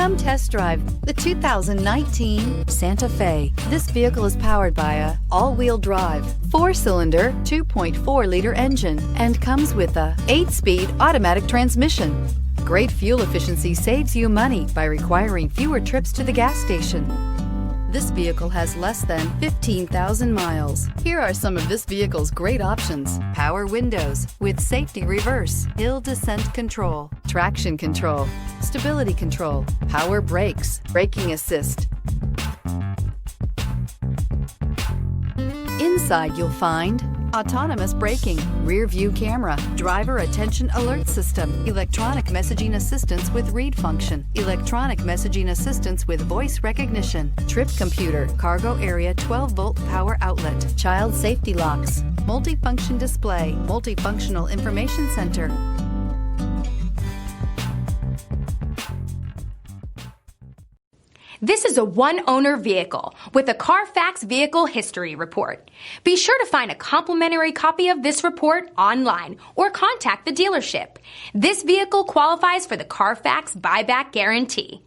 Come test drive the 2019 Santa Fe. This vehicle is powered by a all-wheel drive, 4-cylinder, 2.4-liter engine and comes with a 8-speed automatic transmission. Great fuel efficiency saves you money by requiring fewer trips to the gas station. This vehicle has less than 15,000 miles. Here are some of this vehicle's great options: power windows with safety reverse, hill descent control, traction control, stability control, power brakes, braking assist. Inside you'll find autonomous braking, rear view camera, driver attention alert system, electronic messaging assistance with read function, electronic messaging assistance with voice recognition, trip computer, cargo area 12-volt power outlet, child safety locks, multifunction display, multifunctional information center. This is a one-owner vehicle with a Carfax Vehicle History Report. Be sure to find a complimentary copy of this report online or contact the dealership. This vehicle qualifies for the Carfax Buyback Guarantee.